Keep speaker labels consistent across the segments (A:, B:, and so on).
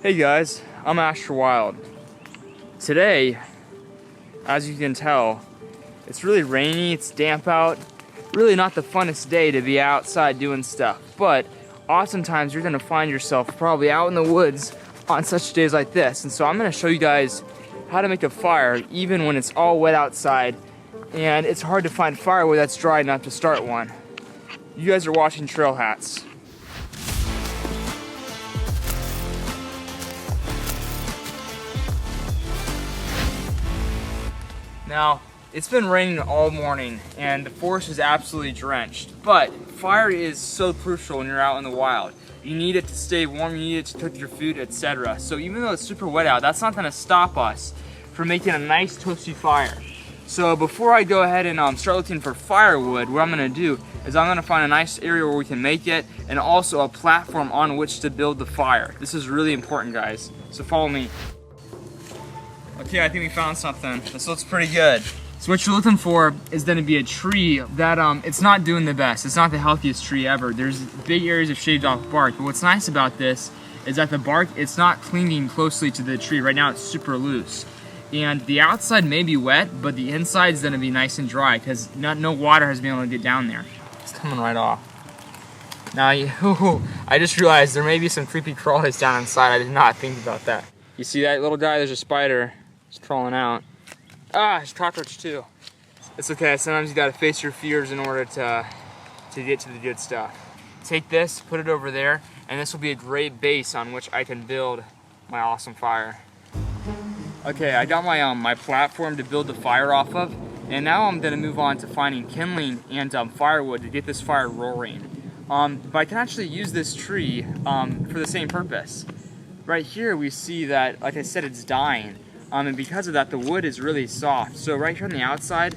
A: Hey guys, I'm Asher Wild. Today, as you can tell, it's really rainy, it's damp out. Really not the funnest day to be outside doing stuff, but oftentimes you're gonna find yourself probably out in the woods on such days like this. And so I'm gonna show you guys how to make a fire even when it's all wet outside and it's hard to find firewood that's dry enough to start one. You guys are watching Trail Hats. Now, it's been raining all morning and the forest is absolutely drenched, but fire is so crucial when you're out in the wild. You need it to stay warm, you need it to cook your food, etc. So even though it's super wet out, that's not gonna stop us from making a nice toasty fire. So before I go ahead and start looking for firewood, what I'm gonna do is I'm gonna find a nice area where we can make it and also a platform on which to build the fire. This is really important, guys, so follow me. Okay, I think we found something. This looks pretty good. So what you're looking for is going to be a tree that it's not doing the best. It's not the healthiest tree ever. There's big areas of shaved off bark, but what's nice about this is that the bark, it's not clinging closely to the tree. Right now it's super loose. And the outside may be wet, but the inside is going to be nice and dry because no water has been able to get down there. It's coming right off. Now, I just realized there may be some creepy crawlies down inside. I did not think about that. You see that little guy? There's a spider. It's crawling out. Ah, there's a cockroach too. It's okay, sometimes you gotta face your fears in order to get to the good stuff. Take this, put it over there, and this will be a great base on which I can build my awesome fire. Okay, I got my platform to build the fire off of, and now I'm gonna move on to finding kindling and firewood to get this fire roaring. But I can actually use this tree for the same purpose. Right here we see that, like I said, it's dying. And because of that, the wood is really soft. So right here on the outside,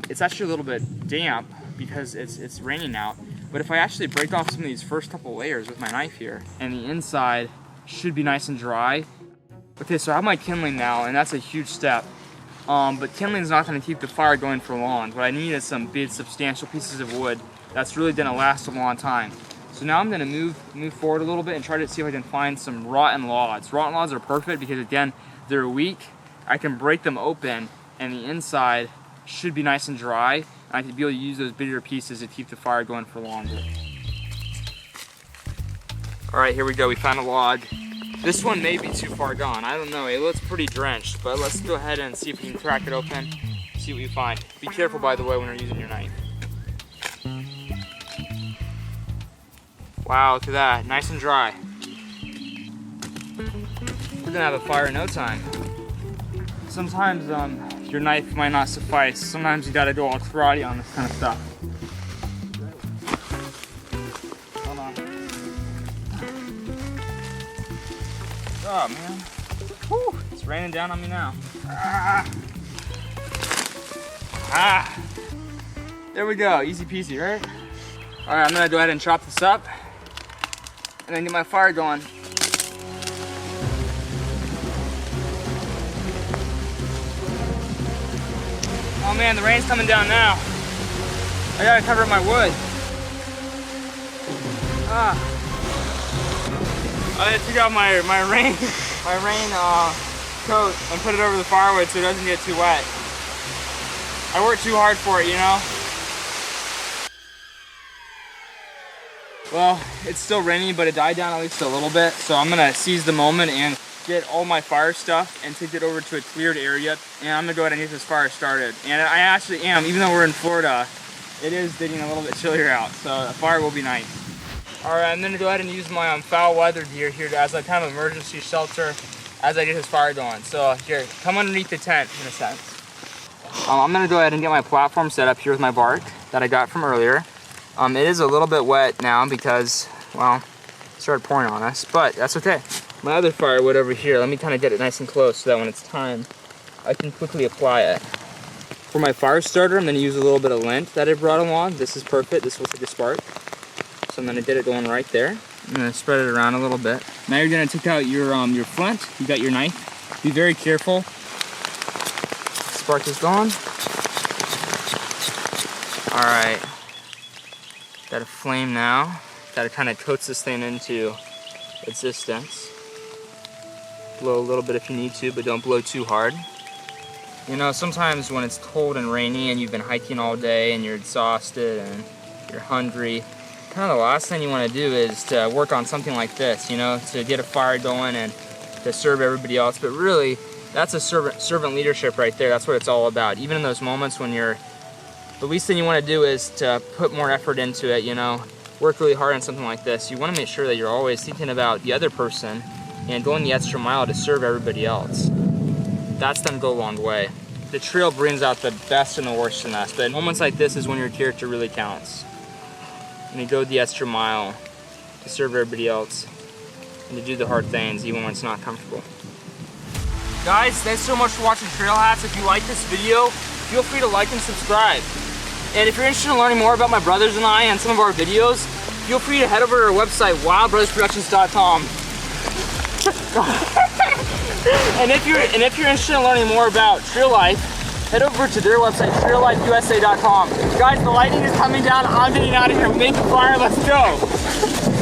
A: it's actually a little bit damp because it's raining out. But if I actually break off some of these first couple layers with my knife here, and the inside should be nice and dry. Okay, so I have my kindling now, and that's a huge step. But kindling is not going to keep the fire going for long. What I need is some big, substantial pieces of wood that's really going to last a long time. So now I'm going to move forward a little bit and try to see if I can find some rotten logs. Rotten logs are perfect because, again, they're weak. I can break them open and the inside should be nice and dry, and I can be able to use those bigger pieces to keep the fire going for longer. Alright, here we go, we found a log. This one may be too far gone, I don't know, it looks pretty drenched, but let's go ahead and see if we can crack it open, see what we find. Be careful, by the way, when you're using your knife. Wow, look at that, nice and dry. We're gonna have a fire in no time. Sometimes your knife might not suffice. Sometimes you gotta go all karate on this kind of stuff. Hold on. Oh man. Whew, it's raining down on me now. Ah. There we go, easy peasy, right? Alright, I'm gonna go ahead and chop this up and then get my fire going. Oh man, the rain's coming down now. I gotta cover up my wood. I took out my rain coat and put it over the firewood so it doesn't get too wet. I worked too hard for it, you know? Well, it's still raining, but it died down at least a little bit, so I'm gonna seize the moment and get all my fire stuff and take it over to a cleared area, and I'm gonna go ahead and get this fire started. And I actually am, even though we're in Florida, it is getting a little bit chillier out, so the fire will be nice. Alright, I'm gonna go ahead and use my foul weather gear here as a kind of emergency shelter as I get this fire going. So here, come underneath the tent in a sense. I'm gonna go ahead and get my platform set up here with my bark that I got from earlier. It is a little bit wet now because, well, it started pouring on us, but that's okay. My other firewood over here, let me kind of get it nice and close so that when it's time, I can quickly apply it. For my fire starter, I'm going to use a little bit of lint that I brought along. This is perfect, this will take a spark. So I'm going to get it going right there. I'm going to spread it around a little bit. Now you're going to take out your flint, you got your knife. Be very careful. Spark is gone. Alright. Got a flame now. That kind of coats this thing into existence. Blow a little bit if you need to, but don't blow too hard. You know, sometimes when it's cold and rainy and you've been hiking all day and you're exhausted and you're hungry, kind of the last thing you want to do is to work on something like this, you know, to get a fire going and to serve everybody else. But really, that's a servant leadership right there. That's what it's all about. Even in those moments when you're, the least thing you want to do is to put more effort into it, you know, work really hard on something like this. You want to make sure that you're always thinking about the other person and going the extra mile to serve everybody else. That's gonna go a long way. The trail brings out the best and the worst in us, but moments like this is when your character really counts. And you go the extra mile to serve everybody else and to do the hard things even when it's not comfortable. Guys, thanks so much for watching Trail Hats. If you like this video, feel free to like and subscribe. And if you're interested in learning more about my brothers and I and some of our videos, feel free to head over to our website, wildbrothersproductions.com. and if you're interested in learning more about trail life, head over to their website, traillifeusa.com. Guys, the lightning is coming down. I'm getting out of here. Make a fire. Let's go.